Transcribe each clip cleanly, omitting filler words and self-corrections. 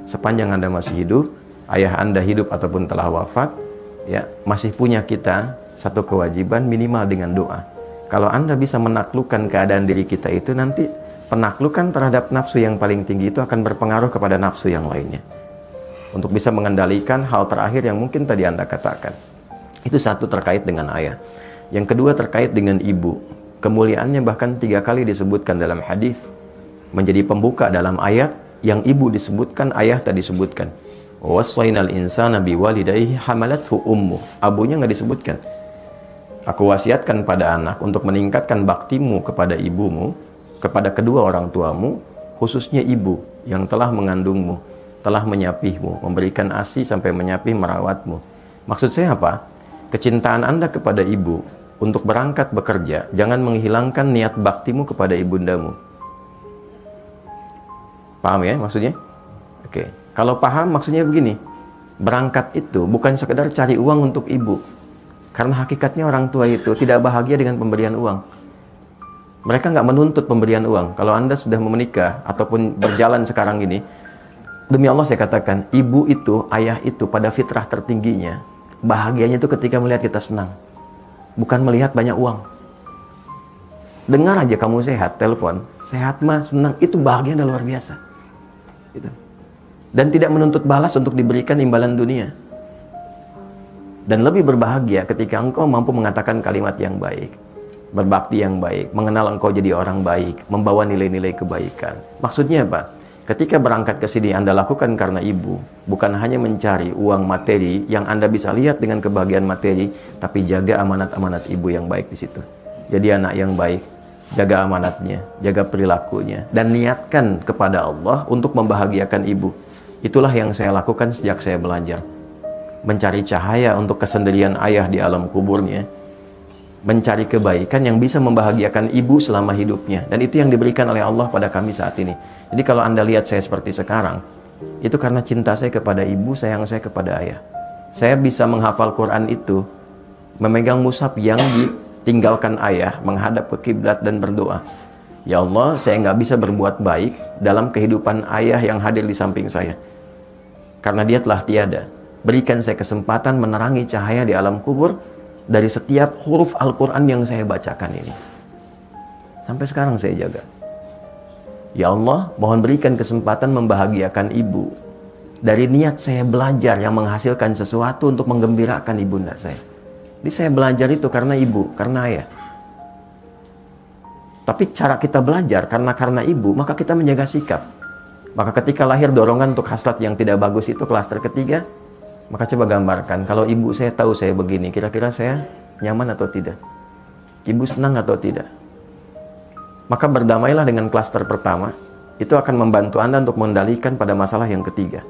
sepanjang Anda masih hidup, ayah Anda hidup ataupun telah wafat, ya, masih punya kita satu kewajiban minimal dengan doa. Kalau Anda bisa menaklukkan keadaan diri kita itu, nanti penaklukan terhadap nafsu yang paling tinggi itu akan berpengaruh kepada nafsu yang lainnya. Untuk bisa mengendalikan hal terakhir yang mungkin tadi Anda katakan. Itu satu terkait dengan ayah. Yang kedua terkait dengan ibu. Kemuliaannya bahkan 3 kali disebutkan dalam hadis, menjadi pembuka dalam ayat yang ibu disebutkan, ayah tadi disebutkan. Wassaynal insana biwalidayhi hamalathu ummuh. Abunya nggak disebutkan. Aku wasiatkan pada anak untuk meningkatkan baktimu kepada ibumu, kepada kedua orang tuamu, khususnya ibu yang telah mengandungmu, telah menyapihmu, memberikan ASI sampai menyapih merawatmu. Maksud saya apa? Kecintaan Anda kepada ibu untuk berangkat bekerja, jangan menghilangkan niat baktimu kepada ibundamu. Paham ya maksudnya? Oke. Kalau paham maksudnya begini, berangkat itu bukan sekedar cari uang untuk ibu. Karena hakikatnya orang tua itu tidak bahagia dengan pemberian uang. Mereka nggak menuntut pemberian uang. Kalau Anda sudah menikah ataupun berjalan sekarang ini, demi Allah saya katakan, ibu itu, ayah itu pada fitrah tertingginya, bahagianya itu ketika melihat kita senang. Bukan melihat banyak uang. Dengar aja kamu sehat, telepon, sehat mah, senang, itu bahagia dan luar biasa. Gitu. Dan tidak menuntut balas untuk diberikan imbalan dunia. Dan lebih berbahagia ketika engkau mampu mengatakan kalimat yang baik, berbakti yang baik, mengenal engkau jadi orang baik, membawa nilai-nilai kebaikan. Maksudnya apa? Ketika berangkat ke sini Anda lakukan karena ibu, bukan hanya mencari uang materi yang Anda bisa lihat dengan kebahagiaan materi, tapi jaga amanat-amanat ibu yang baik di situ. Jadi anak yang baik, jaga amanatnya, jaga perilakunya, dan niatkan kepada Allah untuk membahagiakan ibu. Itulah yang saya lakukan sejak saya belajar. Mencari cahaya untuk kesendirian ayah di alam kuburnya, mencari kebaikan yang bisa membahagiakan ibu selama hidupnya, dan itu yang diberikan oleh Allah pada kami saat ini. Jadi kalau Anda lihat saya seperti sekarang, itu karena cinta saya kepada ibu, sayang saya kepada ayah. Saya bisa menghafal Quran itu, memegang mushaf yang ditinggalkan ayah, menghadap ke kiblat dan berdoa. Ya Allah, saya nggak bisa berbuat baik dalam kehidupan ayah yang hadir di samping saya, karena dia telah tiada. Berikan saya kesempatan menerangi cahaya di alam kubur dari setiap huruf Al-Quran yang saya bacakan ini. Sampai sekarang saya jaga. Ya Allah, mohon berikan kesempatan membahagiakan ibu. Dari niat saya belajar yang menghasilkan sesuatu untuk menggembirakan ibunda saya. Jadi saya belajar itu karena ibu, karena ayah. Tapi cara kita belajar karena ibu, maka kita menjaga sikap. Maka ketika lahir dorongan untuk hasrat yang tidak bagus itu, klaster ketiga, maka coba gambarkan, kalau ibu saya tahu saya begini, kira-kira saya nyaman atau tidak? Ibu senang atau tidak? Maka berdamailah dengan klaster pertama. Itu akan membantu Anda untuk mengendalikan pada masalah yang ketiga.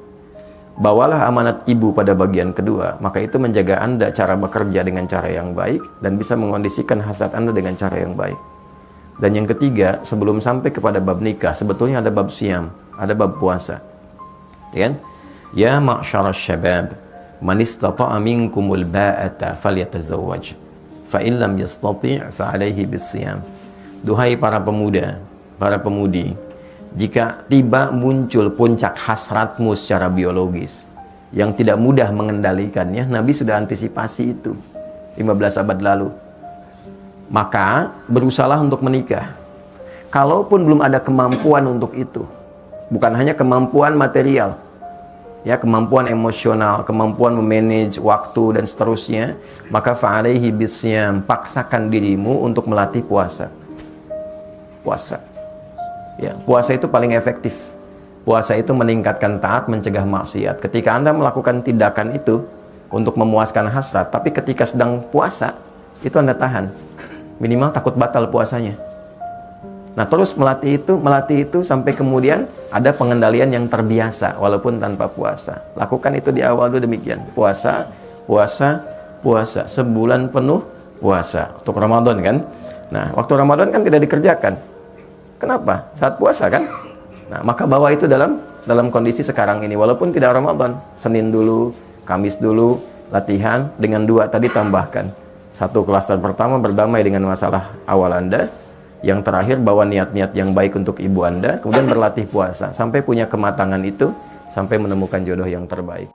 Bawalah amanat ibu pada bagian kedua, maka itu menjaga Anda cara bekerja dengan cara yang baik dan bisa mengondisikan hasrat Anda dengan cara yang baik. Dan yang ketiga, sebelum sampai kepada bab nikah, sebetulnya ada bab siam, ada bab puasa. Ya kan? Ya ma'syarasy syabab, man istata'a minkumul ba'ata falyatazawwaj, fa in lam yastati' fa 'alaihi bis-shiyam. Duhai para pemuda, para pemudi, jika tiba muncul puncak hasratmu secara biologis yang tidak mudah mengendalikannya, Nabi sudah antisipasi itu 15 abad lalu. Maka berusahalah untuk menikah. Kalaupun belum ada kemampuan untuk itu, bukan hanya kemampuan material, ya, kemampuan emosional, kemampuan memanage waktu dan seterusnya, maka fa'alaihi bisyam, paksakan dirimu untuk melatih puasa. Puasa. Ya, puasa itu paling efektif. Puasa itu meningkatkan taat, mencegah maksiat. Ketika Anda melakukan tindakan itu untuk memuaskan hasrat, tapi ketika sedang puasa, itu Anda tahan. Minimal takut batal puasanya. Nah, terus melatih itu sampai kemudian ada pengendalian yang terbiasa walaupun tanpa puasa. Lakukan itu di awal dulu demikian. Puasa, puasa, puasa. Sebulan penuh puasa. Untuk Ramadan kan? Nah, waktu Ramadan kan tidak dikerjakan. Kenapa? Saat puasa kan? Nah, maka bawa itu dalam kondisi sekarang ini. Walaupun tidak Ramadan, Senin dulu, Kamis dulu, latihan dengan 2 tadi tambahkan. 1 klaster pertama berdamai dengan masalah awal Anda. Yang terakhir bawa niat-niat yang baik untuk ibu Anda, kemudian berlatih puasa sampai punya kematangan itu, sampai menemukan jodoh yang terbaik.